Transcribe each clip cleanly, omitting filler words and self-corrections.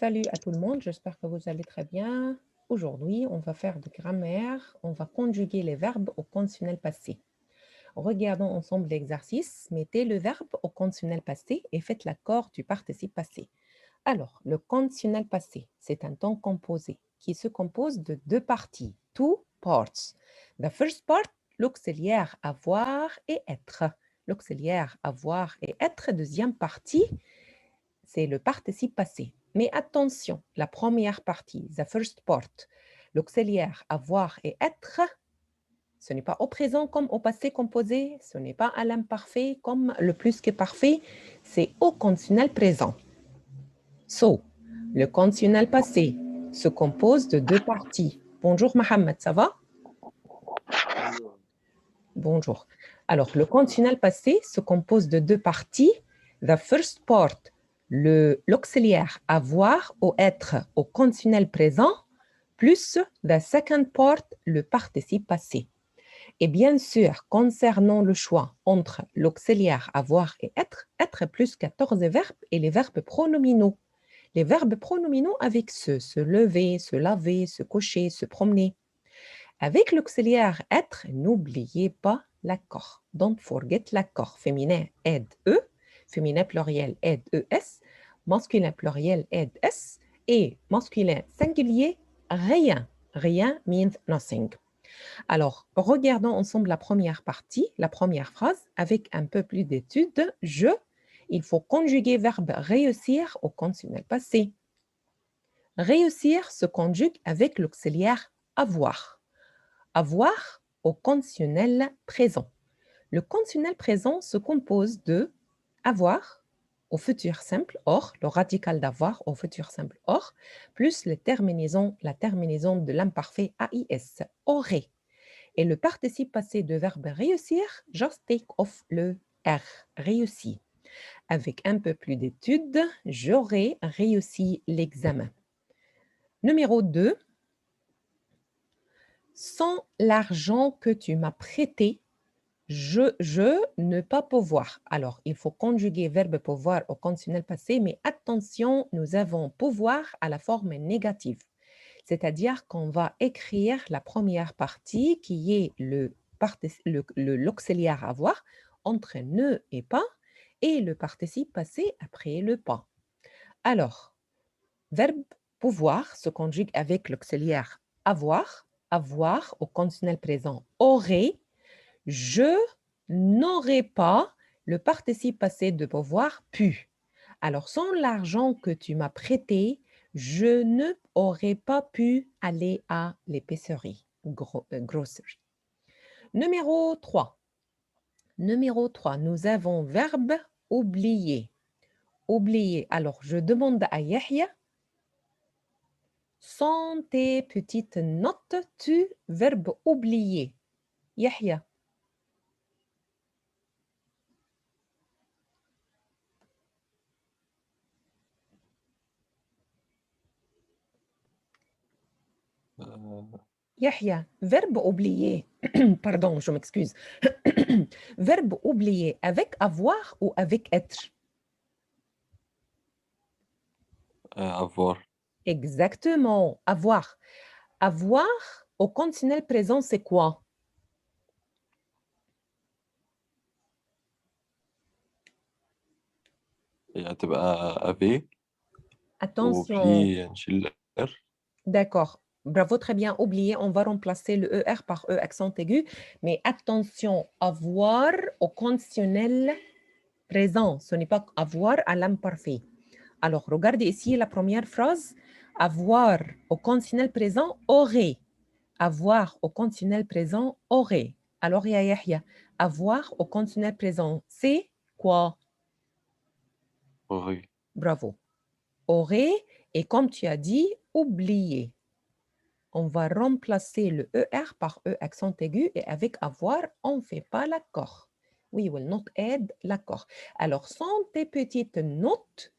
Salut à tout le monde, j'espère que vous allez très bien. Aujourd'hui, on va faire de grammaire, on va conjuguer les verbes au conditionnel passé. Regardons ensemble l'exercice. Mettez le verbe au conditionnel passé et faites l'accord du participe passé. Alors, le conditionnel passé, c'est un temps composé qui se compose de deux parties, two parts. The first part, l'auxiliaire avoir et être. L'auxiliaire avoir et être, deuxième partie, c'est le participe passé. Mais attention, la première partie, the first part, l'auxiliaire avoir et être, ce n'est pas au présent comme au passé composé, ce n'est pas à l'imparfait comme le plus que parfait, c'est au conditionnel présent. So, le conditionnel passé se compose de deux parties. Bonjour Mohamed, ça va? Bonjour. Alors, le conditionnel passé se compose de deux parties. The first part, l'auxiliaire avoir ou être au conditionnel présent, plus the second part, le participe passé. Et bien sûr, concernant le choix entre l'auxiliaire avoir et être plus 14 verbes et les verbes pronominaux. Les verbes pronominaux avec se lever, se laver, se coucher, se promener. Avec l'auxiliaire être, n'oubliez pas l'accord. Don't forget l'accord. Féminin aide e, féminin pluriel aide es, masculin pluriel aide s et masculin singulier rien. Rien means nothing. Alors, regardons ensemble la première partie, la première phrase, avec un peu plus d'études. Il faut conjuguer verbe réussir au conditionnel passé. Réussir se conjugue avec l'auxiliaire avoir. Avoir au conditionnel présent. Le conditionnel présent se compose de avoir au futur simple, or, le radical d'avoir au futur simple, or, plus la terminaison de l'imparfait AIS, aurait. Et le participe passé de verbe réussir, just take off le R, réussi. Avec un peu plus d'études, j'aurais réussi l'examen. Numéro 2, sans l'argent que tu m'as prêté, je ne pas pouvoir. Alors, il faut conjuguer verbe pouvoir au conditionnel passé, mais attention, nous avons pouvoir à la forme négative. C'est-à-dire qu'on va écrire la première partie qui est l'auxiliaire avoir entre ne et pas et le participe passé après le pas. Alors, verbe pouvoir se conjugue avec l'auxiliaire avoir, avoir au conditionnel présent aurait, je n'aurais pas, le participe passé de pouvoir pu. Alors, sans l'argent que tu m'as prêté, je ne aurais pas pu aller à l'épicerie, grocery. Numéro 3. Numéro 3, nous avons verbe oublier. Oublier. Alors, je demande à Yahya, sans tes petites notes, tu verbe oublier. Yahya. Yahya, verbe oublier. Pardon, je m'excuse. Verbe oublier avec avoir ou avec être? avoir. Exactement, avoir. Avoir au conditionnel présent, c'est quoi? هتبقى افي Attention, وفي نشيل ار. d'accord. Bravo, très bien. Oublier, on va remplacer le ER par E accent aigu. Mais attention, avoir au conditionnel présent. Ce n'est pas avoir à l'imparfait. Alors, regardez ici la première phrase. Avoir au conditionnel présent aurait. Avoir au conditionnel présent aurait. Alors, ya Yahya, avoir au conditionnel présent, c'est quoi? اوري. Bravo. Aurait, et comme tu as dit, oublier. On va remplacer le ER par E accent aigu et avec avoir, on ne fait pas l'accord. We will not add l'accord. Alors, sans tes petites notes,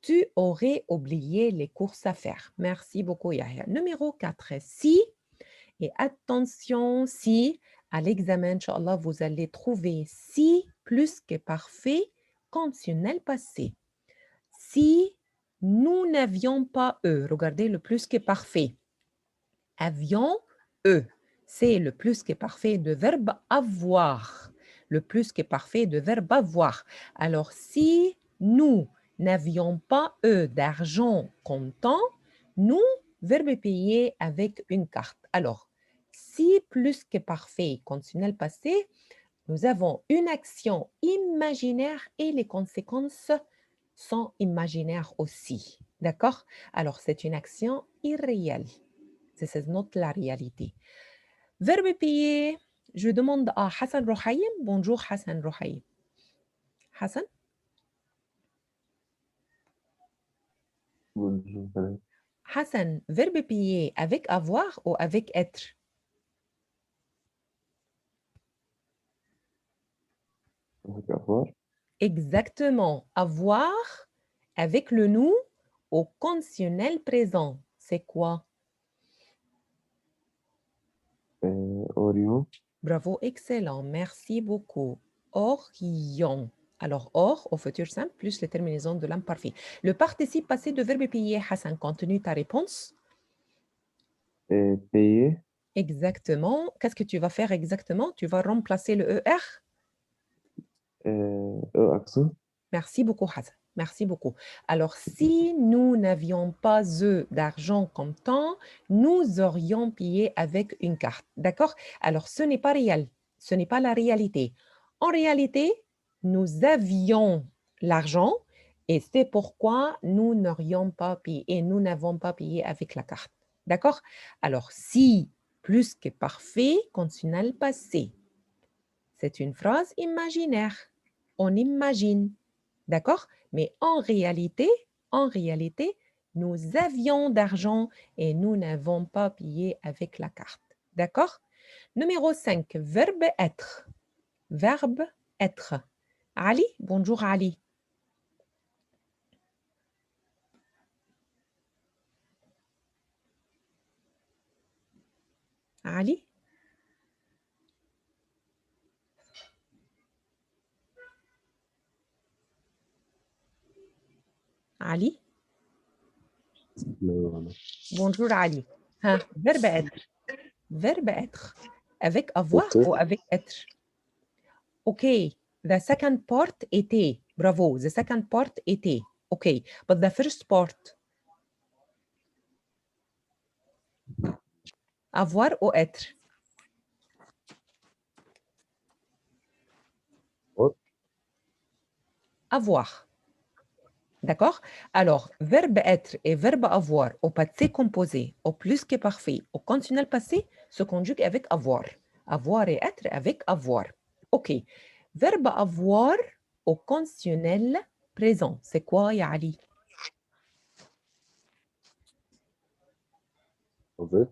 tu aurais oublié les courses à faire. Merci beaucoup, Yahya. Numéro 4, si, et attention, si, à l'examen, Inch'Allah, vous allez trouver si plus que parfait, conditionnel passé. Si Nous n'avions pas eux. Regardez le plus qui est parfait. Avions eux. C'est le plus qui est parfait de verbe avoir. Le plus qui est parfait de verbe avoir. Alors, si nous n'avions pas eux d'argent comptant, nous, verbe payer avec une carte. Alors, si plus que parfait, conditionnel passé, nous avons une action imaginaire et les conséquences sont imaginaires aussi. D'accord? Alors, c'est une action irréelle. This is not la réalité. Verbe payer, je demande à Hassan Rohaïm. Bonjour Hassan Rohaïm. Hassan? Bonjour, madame. Hassan, verbe payer avec avoir ou avec être? Avec avoir. Exactement. Avoir avec le nous au conditionnel présent. C'est quoi? Orion. Bravo, excellent. Merci beaucoup. Orion. Alors, or au futur simple plus les terminaisons de l'imparfait. Le participe passé de verbe payer, Hassan, continue ta réponse. Payer. Exactement. Qu'est-ce que tu vas faire exactement? Tu vas remplacer le ER? Accent. Merci beaucoup, Hassan. Merci beaucoup. Alors, si nous n'avions pas d'argent comptant, nous aurions payé avec une carte. D'accord? Alors, ce n'est pas réel. Ce n'est pas la réalité. En réalité, nous avions l'argent et c'est pourquoi nous n'aurions pas payé et nous n'avons pas payé avec la carte. D'accord? Alors, si plus que parfait, conditionnel passé. C'est une phrase imaginaire. On imagine. D'accord? Mais en réalité, nous avions d'argent et nous n'avons pas payé avec la carte. D'accord? Numéro 5, verbe être. Verbe être. Ali, bonjour Ali. Ali? Ali? Bonjour Ali. Hein, verbe être. Verbe être. Avec avoir Okay. ou avec être? OK. The second part était. Bravo. The second part était. OK. But the first part. Avoir ou être? What? Avoir. D'accord? Alors, verbe être et verbe avoir au passé composé, au plus que parfait, au conditionnel passé, se conjuguent avec avoir. Avoir et être avec avoir. OK. Verbe avoir au conditionnel présent. C'est quoi, ya Ali? Aurait.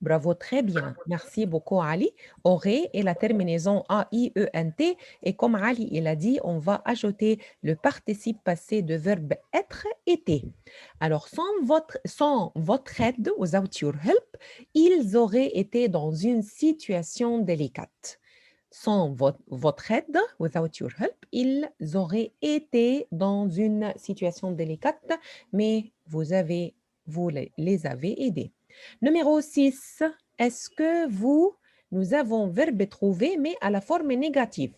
Bravo, très bien. Merci beaucoup, Ali. Aurait et la terminaison A-I-E-N-T. Et comme Ali il a dit, on va ajouter le participe passé de verbe être, été. Alors, sans votre aide, without your help, ils auraient été dans une situation délicate. Sans votre aide, without your help, ils auraient été dans une situation délicate, mais vous les avez aidés. Numéro 6, est-ce que nous avons verbe trouver, mais à la forme négative.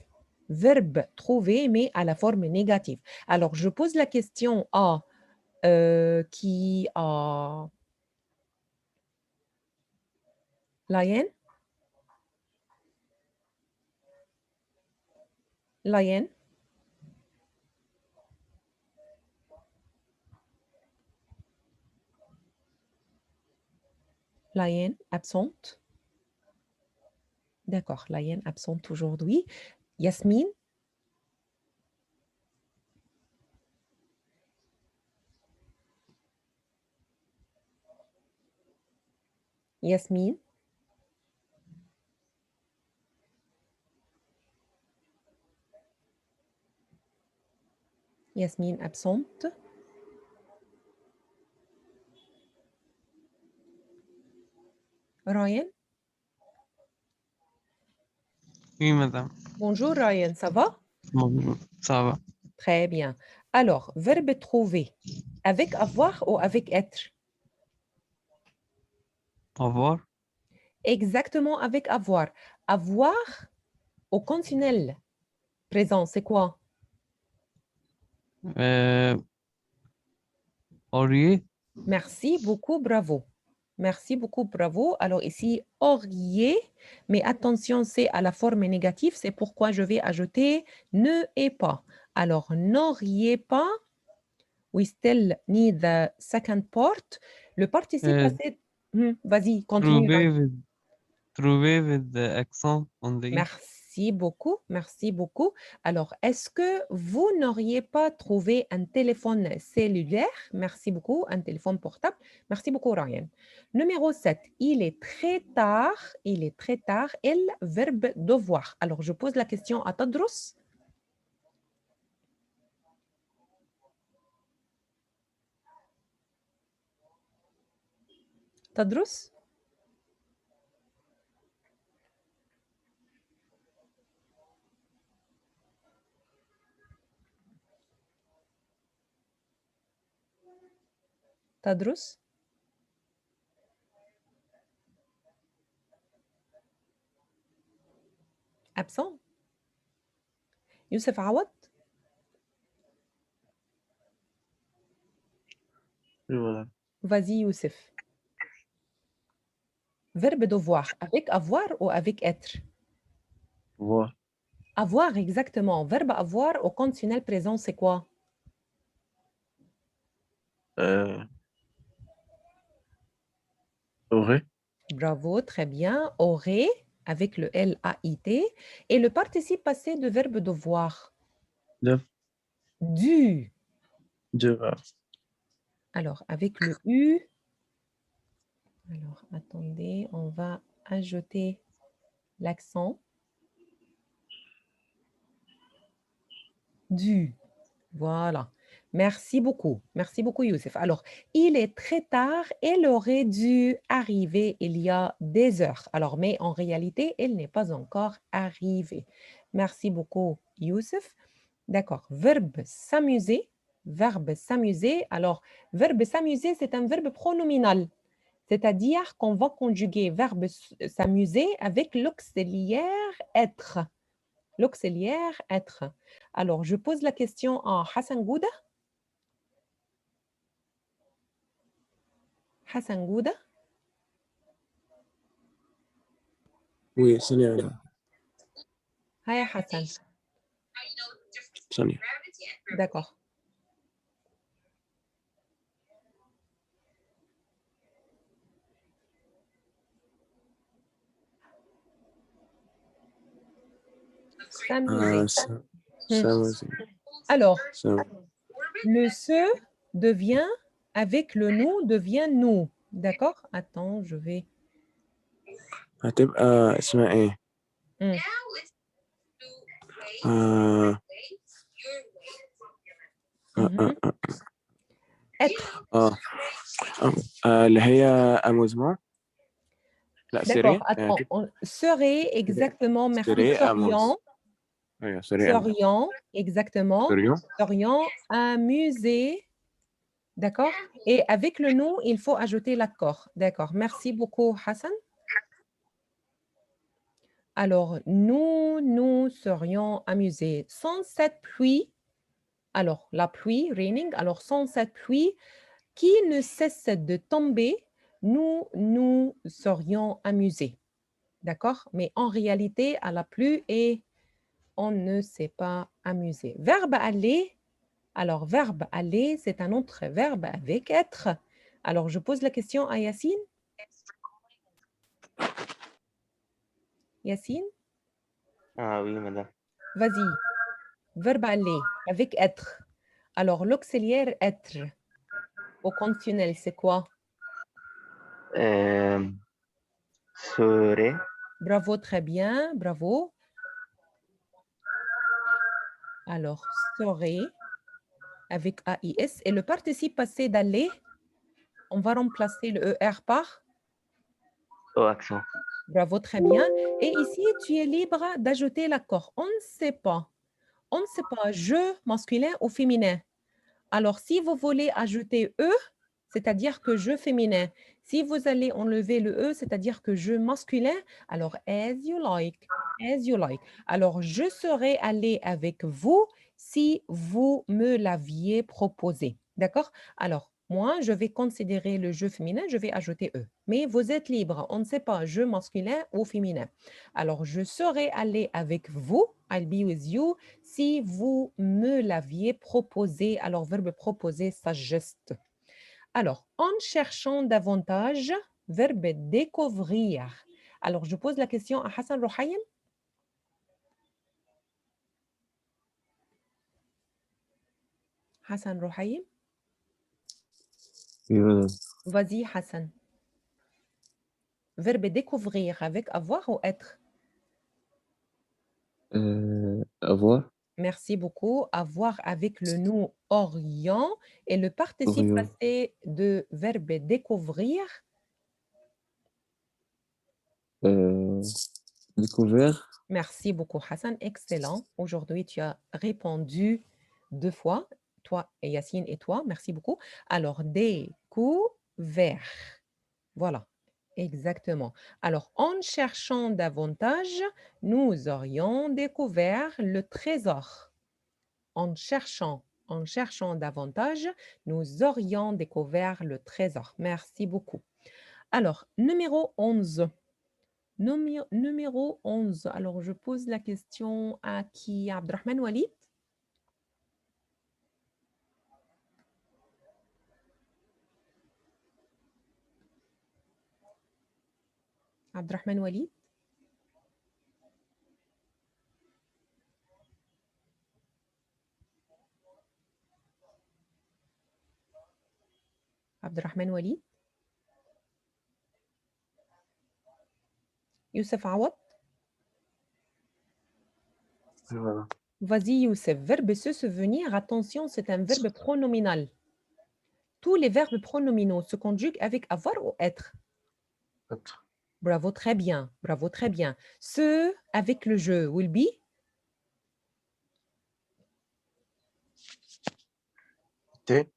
Verbe trouver, mais à la forme négative. Alors, je pose la question à qui a... Layen? Layen? Layen, absente. D'accord, Layen absente aujourd'hui. Yasmine? Yasmine? Yasmine absente. Ryan? Oui, madame. Bonjour Ryan, ça va? Bonjour, ça va. Très bien. Alors, verbe trouver Avec avoir ou avec être? Avoir. Exactement, avec avoir. Avoir au conditionnel présent, c'est quoi? Auriez. Merci beaucoup, bravo. Merci beaucoup, bravo. Alors ici, auriez, mais attention, c'est à la forme négative, c'est pourquoi je vais ajouter ne et pas. Alors, n'auriez pas, we still need the second part. Le participe Euh, passé, vas-y, continue. trouver with the accent on the E. Merci beaucoup, merci beaucoup. Alors, est-ce que vous n'auriez pas trouvé un téléphone cellulaire? Merci beaucoup, un téléphone portable. Merci beaucoup, Ryan. Numéro 7, il est très tard, il est très tard, et le verbe devoir. Alors, je pose la question à Tadros. Tadros? Tadros? Absent? Youssef Awad? Oui, madame. Vas-y, Youssef. Verbe devoir, avec avoir ou avec être? Voir. Avoir, exactement. Verbe avoir au conditionnel présent, c'est quoi? Aurait. Bravo, très bien. Aurait, avec le L-A-I-T. Et le participe passé de verbe devoir? Dev. Dû. Devoir. Alors, avec le U. Alors, attendez, on va ajouter l'accent. Dû. Voilà. Merci beaucoup. Merci beaucoup, Youssef. Alors, il est très tard. Elle aurait dû arriver il y a des heures. Alors, mais en réalité, elle n'est pas encore arrivée. Merci beaucoup, Youssef. D'accord. Verbe s'amuser. Verbe s'amuser. Alors, verbe s'amuser, c'est un verbe pronominal. C'est-à-dire qu'on va conjuguer verbe s'amuser avec l'auxiliaire être. L'auxiliaire être. Alors, je pose la question à Hassan Gouda. Hassan Gouda. Oui, ثانية madame. Hi Hassan. ثانية. D'accord. S'amuser. s'amuser. Alors, s'amuser. le se devient, avec le nous, devient nous. D'accord? Attends, je vais... هتبقى اسمها ايه؟ Hmm. آه Mhm. Être. اللي هي amusement. لا D'accord. سيري. Attends, on serait exactement, merci. Serait Serions, ايوه سيري amuse. serions, exactement. Serions. Serions amusés. D'accord? Et avec le nous, il faut ajouter l'accord. D'accord. Merci beaucoup, Hassan. Alors, nous serions amusés. Sans cette pluie, alors la pluie, raining, alors sans cette pluie qui ne cesse de tomber, nous serions amusés. D'accord? Mais en réalité, à la pluie et on ne s'est pas amusé. Verbe aller, alors verbe aller, c'est un autre verbe avec être. Alors, je pose la question à Yacine. Yacine? Ah oui, madame. Vas-y. Verbe aller avec être. Alors, l'auxiliaire être au conditionnel, c'est quoi? Serait. Bravo, très bien, bravo. Alors, serait avec AIS. Et le participe passé d'aller, on va remplacer le ER par? Au accent. Bravo, très bien. Et ici, tu es libre d'ajouter l'accord. On ne sait pas. On ne sait pas, je masculin ou féminin. Alors, si vous voulez ajouter E, c'est-à-dire que je féminin. Si vous allez enlever le E, c'est-à-dire que je masculin, alors as you like, as you like. Alors, je serais allé avec vous si vous me l'aviez proposé. D'accord? Alors, moi, je vais considérer le je féminin, je vais ajouter E. Mais vous êtes libre, on ne sait pas, je masculin ou féminin. Alors, je serais allé avec vous, I'll be with you, si vous me l'aviez proposé. Alors, verbe proposer, suggest. Alors, en cherchant davantage, verbe découvrir. Alors, je pose la question à Hassan Rouhaïm. Hassan Rouhaïm. Oui, madame. Vas-y, Hassan. Verbe découvrir avec avoir ou être? Avoir, Merci beaucoup. Avoir avec le nous orient et le participe Orient. passé de verbe découvrir. Découvert, Merci beaucoup, Hassan. Excellent. Aujourd'hui, tu as répondu 2 fois, toi et Yacine et toi. Merci beaucoup. Alors, découvert. Voilà, exactement. Alors, en cherchant davantage, nous aurions découvert le trésor. En cherchant davantage, nous aurions découvert le trésor. Merci beaucoup. Alors, numéro 11. Numéro 11. Alors, je pose la question à qui? Abdrahman Walid? Abdrahman Walid? Abdrahman Walid? Youssef Awad? Voilà. Vas-y, Youssef. Verbe se souvenir, attention, c'est un verbe pronominal. Tous les verbes pronominaux se conjuguent avec avoir ou être. Être. Bravo, très bien. Bravo, très bien. Ce avec le je, will be? T.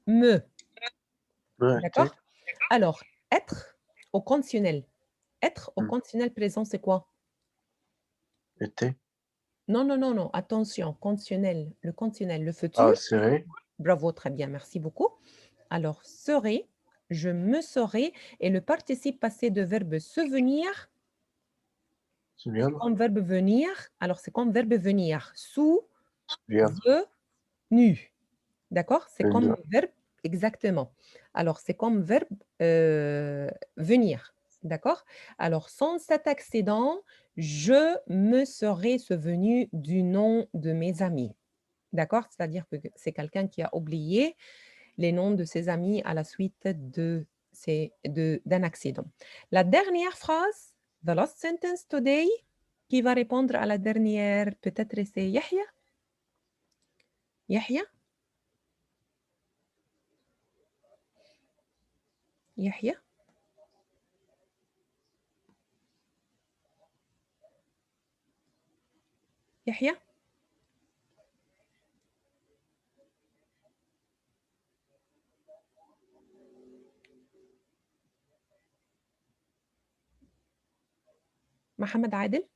Me. Ouais, D'accord? T. Alors, être au conditionnel. Être au conditionnel présent, c'est quoi? Le T. Non, non, non, non. Attention, conditionnel. Le conditionnel, le futur. Ah, serait. Bravo, très bien. Merci beaucoup. Alors, serait, je me serais, et le participe passé de verbe souvenir, Souviendre. comme verbe venir. Alors, c'est comme verbe venir. Souviendre. Venu. D'accord? C'est comme Venir. verbe, exactement. Alors, c'est comme verbe venir. D'accord? Alors, sans cet accident, je me serais souvenu du nom de mes amis. D'accord? C'est-à-dire que c'est quelqu'un qui a oublié les noms de ses amis à la suite d'un accident. La dernière phrase, the last sentence today, qui va répondre à la dernière, peut-être c'est Yahya? Yahya? Yahya? Yahya? Mohamed Adel?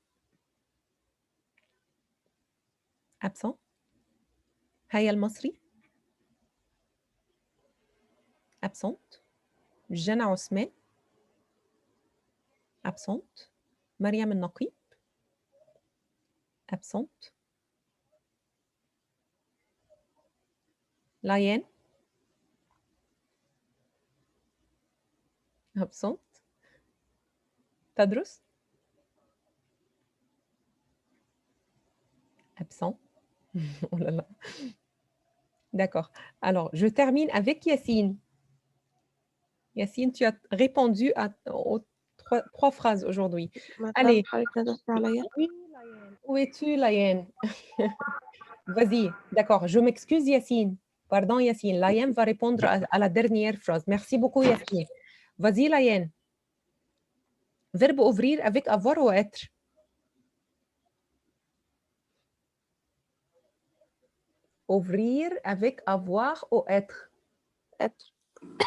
Absent. Haya Al-Masri? Absente. Jana Ousmane? Absente. Mariam Al-Naqi? Absente. Layen? Absente. Tadrous? Absent. Oh là là. D'accord. Alors, je termine avec Yacine. Yacine, tu as répondu aux trois phrases aujourd'hui. Allez. Oui, Layen. Où es-tu, Layen? Vas-y. D'accord. Je m'excuse, Yacine. Pardon, Yacine. Layen va répondre à la dernière phrase. Merci beaucoup, Yacine. Vas-y, Layen. Verbe ouvrir avec avoir ou être. Ouvrir avec avoir ou être. Être.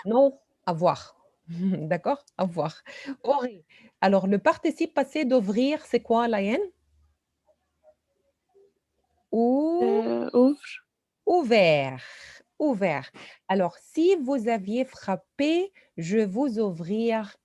Non, avoir. D'accord? Avoir. Aurait. Alors, le participe passé d'ouvrir, c'est quoi, Laïen? Ou Ouvre. ouvert. Ouvert. Alors, si vous aviez frappé, je vous ouvrir.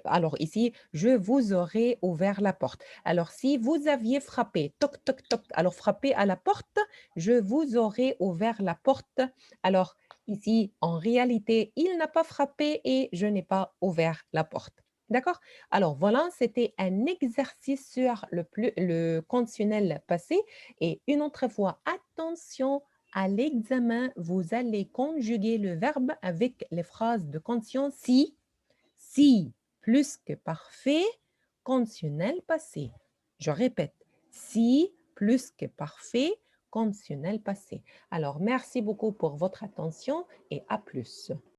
Alors, ici, je vous aurais ouvert la porte. Alors, si vous aviez frappé, toc, toc, toc, alors frappé à la porte, je vous aurais ouvert la porte. Alors, ici, en réalité, il n'a pas frappé et je n'ai pas ouvert la porte. D'accord? Alors, voilà, c'était un exercice sur le conditionnel passé. Et une autre fois, attention à l'examen, vous allez conjuguer le verbe avec les phrases de condition si, plus que parfait, conditionnel passé. Je répète, si, plus que parfait, conditionnel passé. Alors, merci beaucoup pour votre attention et à plus.